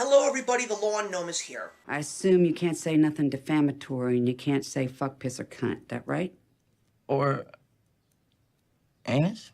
Hello everybody, the Law and Gnome is here. I assume you can't say nothing defamatory and you can't say fuck, piss, or cunt. That right? Or anus?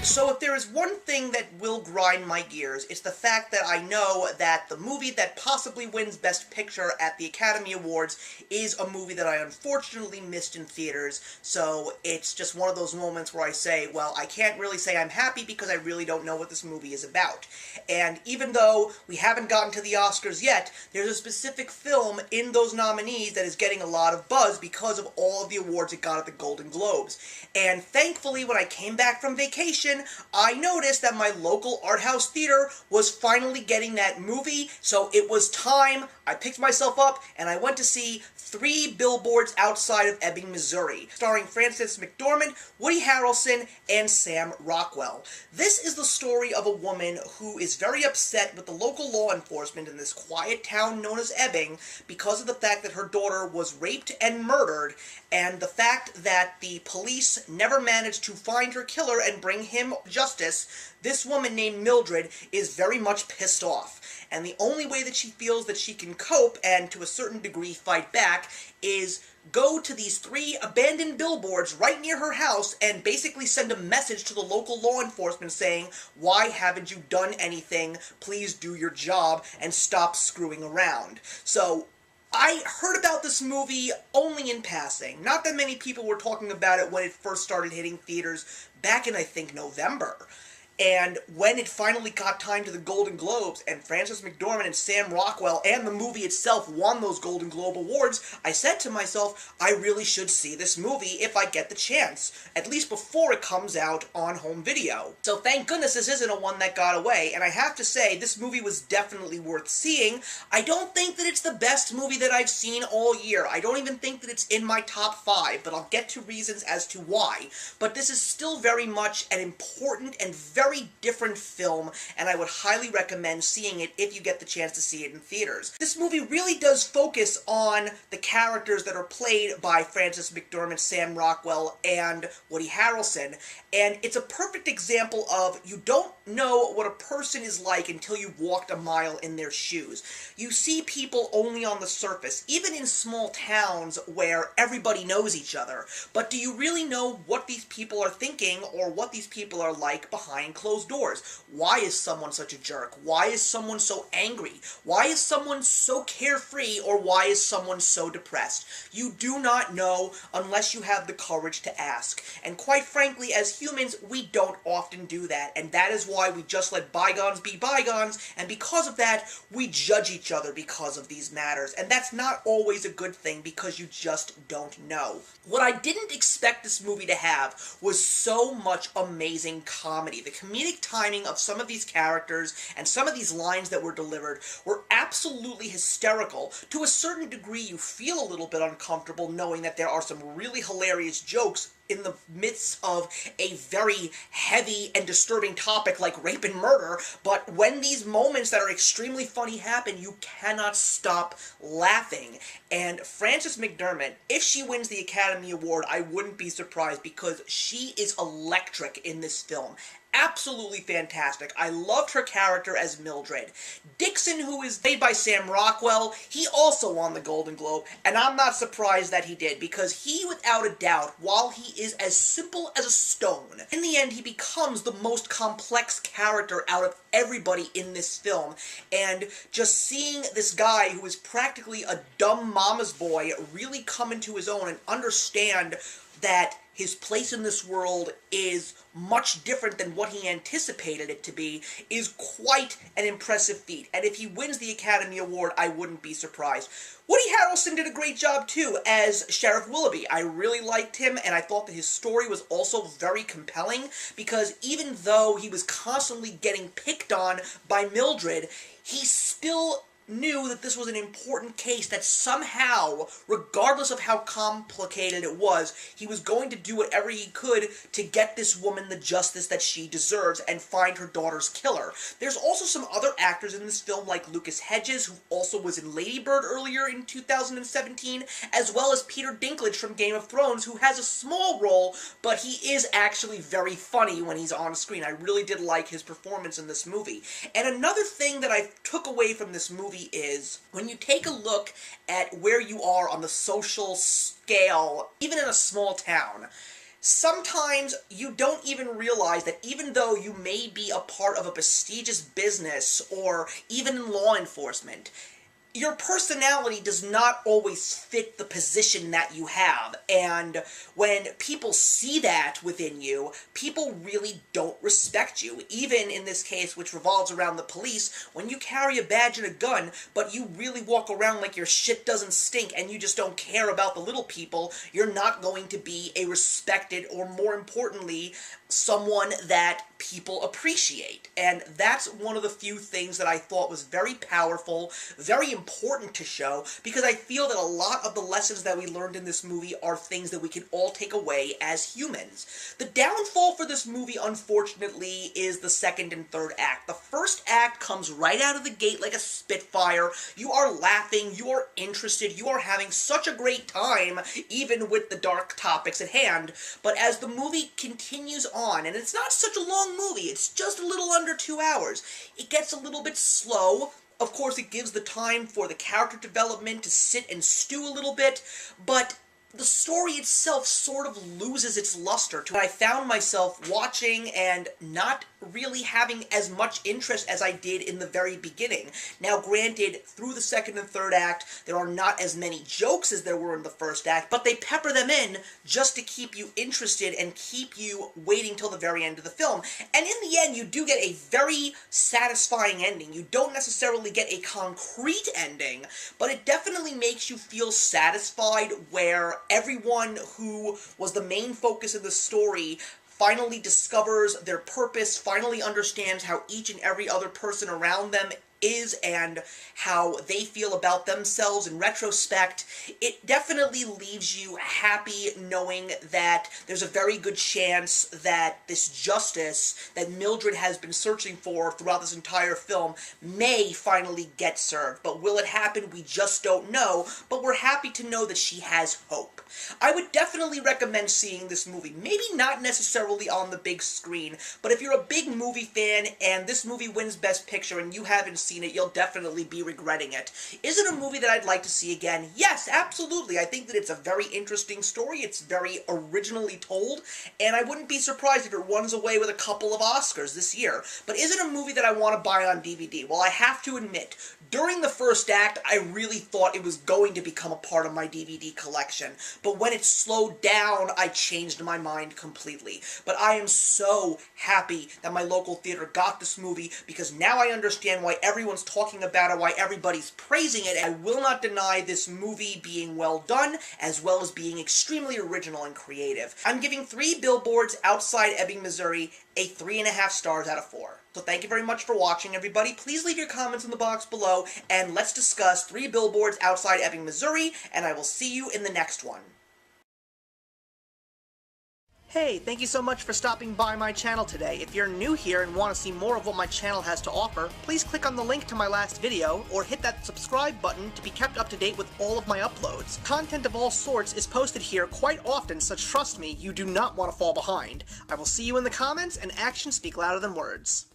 So if there is one thing that will grind my gears, it's the fact that I know that the movie that possibly wins Best Picture at the Academy Awards is a movie that I unfortunately missed in theaters, so it's just one of those moments where I say, well, I can't really say I'm happy because I really don't know what this movie is about. And even though we haven't gotten to the Oscars yet, there's a specific film in those nominees that is getting a lot of buzz because of all of the awards it got at the Golden Globes. And thankfully, when I came back from vacation, I noticed that my local art house theater was finally getting that movie, so it was time. I picked myself up and I went to see 3 Billboards Outside of Ebbing, Missouri, starring Frances McDormand, Woody Harrelson, and Sam Rockwell. This is the story of a woman who is very upset with the local law enforcement in this quiet town known as Ebbing because of the fact that her daughter was raped and murdered, and the fact that the police never managed to find her killer and bring him justice. This woman named Mildred is very much pissed off, and the only way that she feels that she can cope and to a certain degree fight back is go to these 3 abandoned billboards right near her house and basically send a message to the local law enforcement saying, why haven't you done anything? Please do your job and stop screwing around. So I heard about this movie only in passing. Not that many people were talking about it when it first started hitting theaters back in, I think, November. And when it finally got time to the Golden Globes, and Frances McDormand and Sam Rockwell and the movie itself won those Golden Globe Awards, I said to myself, I really should see this movie if I get the chance, at least before it comes out on home video. So thank goodness this isn't a one that got away, and I have to say, this movie was definitely worth seeing. I don't think that it's the best movie that I've seen all year. I don't even think that it's in my top 5, but I'll get to reasons as to why. But this is still very much an important and very different film, and I would highly recommend seeing it if you get the chance to see it in theaters. This movie really does focus on the characters that are played by Frances McDormand, Sam Rockwell, and Woody Harrelson, and it's a perfect example of you don't know what a person is like until you've walked a mile in their shoes. You see people only on the surface, even in small towns where everybody knows each other, but do you really know what these people are thinking or what these people are like behind closed doors? Why is someone such a jerk? Why is someone so angry? Why is someone so carefree, or why is someone so depressed? You do not know unless you have the courage to ask. And quite frankly, as humans, we don't often do that, and that is why we just let bygones be bygones, and because of that, we judge each other because of these matters, and that's not always a good thing because you just don't know. What I didn't expect this movie to have was so much amazing comedy. The comedic timing of some of these characters and some of these lines that were delivered were absolutely hysterical. To a certain degree, you feel a little bit uncomfortable knowing that there are some really hilarious jokes in the midst of a very heavy and disturbing topic like rape and murder, but when these moments that are extremely funny happen, you cannot stop laughing. And Frances McDormand, if she wins the Academy Award, I wouldn't be surprised because she is electric in this film. Absolutely fantastic. I loved her character as Mildred. Dixon, who is played by Sam Rockwell, he also won the Golden Globe, and I'm not surprised that he did, because he, without a doubt, while he is as simple as a stone, in the end he becomes the most complex character out of everybody in this film, and just seeing this guy who is practically a dumb mama's boy really come into his own and understand that his place in this world is much different than what he anticipated it to be is quite an impressive feat. And if he wins the Academy Award, I wouldn't be surprised. Woody Harrelson did a great job, too, as Sheriff Willoughby. I really liked him, and I thought that his story was also very compelling, because even though he was constantly getting picked on by Mildred, he still knew that this was an important case, that somehow, regardless of how complicated it was, he was going to do whatever he could to get this woman the justice that she deserves and find her daughter's killer. There's also some other actors in this film, like Lucas Hedges, who also was in Lady Bird earlier in 2017, as well as Peter Dinklage from Game of Thrones, who has a small role, but he is actually very funny when he's on screen. I really did like his performance in this movie. And another thing that I took away from this movie is, when you take a look at where you are on the social scale, even in a small town, sometimes you don't even realize that even though you may be a part of a prestigious business or even in law enforcement, your personality does not always fit the position that you have, and when people see that within you, people really don't respect you. Even in this case, which revolves around the police, when you carry a badge and a gun, but you really walk around like your shit doesn't stink and you just don't care about the little people, you're not going to be a respected, or more importantly, someone that people appreciate. And that's one of the few things that I thought was very powerful, very important to show, because I feel that a lot of the lessons that we learned in this movie are things that we can all take away as humans. The downfall for this movie, unfortunately, is the second and third act. The first act comes right out of the gate like a spitfire. You are laughing, you are interested, you are having such a great time, even with the dark topics at hand. But as the movie continues on, and it's not such a long movie, it's just a little under 2 hours, it gets a little bit slow. Of course, it gives the time for the character development to sit and stew a little bit, but the story itself sort of loses its luster. I found myself watching and not really having as much interest as I did in the very beginning. Now, granted, through the second and third act, there are not as many jokes as there were in the first act, but they pepper them in just to keep you interested and keep you waiting till the very end of the film. And in the end, you do get a very satisfying ending. You don't necessarily get a concrete ending, but it definitely makes you feel satisfied, where everyone who was the main focus of the story finally discovers their purpose, finally understands how each and every other person around them is and how they feel about themselves in retrospect. It definitely leaves you happy knowing that there's a very good chance that this justice that Mildred has been searching for throughout this entire film may finally get served. But will it happen? We just don't know, but we're happy to know that she has hope. I would definitely recommend seeing this movie. Maybe not necessarily on the big screen, but if you're a big movie fan and this movie wins Best Picture and you haven't seen it, you'll definitely be regretting it. Is it a movie that I'd like to see again? Yes, absolutely. I think that it's a very interesting story. It's very originally told, and I wouldn't be surprised if it runs away with a couple of Oscars this year. But is it a movie that I want to buy on DVD? Well, I have to admit, during the first act, I really thought it was going to become a part of my DVD collection. But when it slowed down, I changed my mind completely. But I am so happy that my local theater got this movie, because now I understand why everyone's talking about it, why everybody's praising it. I will not deny this movie being well done, as well as being extremely original and creative. I'm giving 3 Billboards Outside Ebbing, Missouri a 3.5 stars out of 4. So thank you very much for watching, everybody. Please leave your comments in the box below, and let's discuss 3 Billboards Outside Ebbing, Missouri, and I will see you in the next one. Hey, thank you so much for stopping by my channel today. If you're new here and want to see more of what my channel has to offer, please click on the link to my last video, or hit that subscribe button to be kept up to date with all of my uploads. Content of all sorts is posted here quite often, so trust me, you do not want to fall behind. I will see you in the comments, and actions speak louder than words.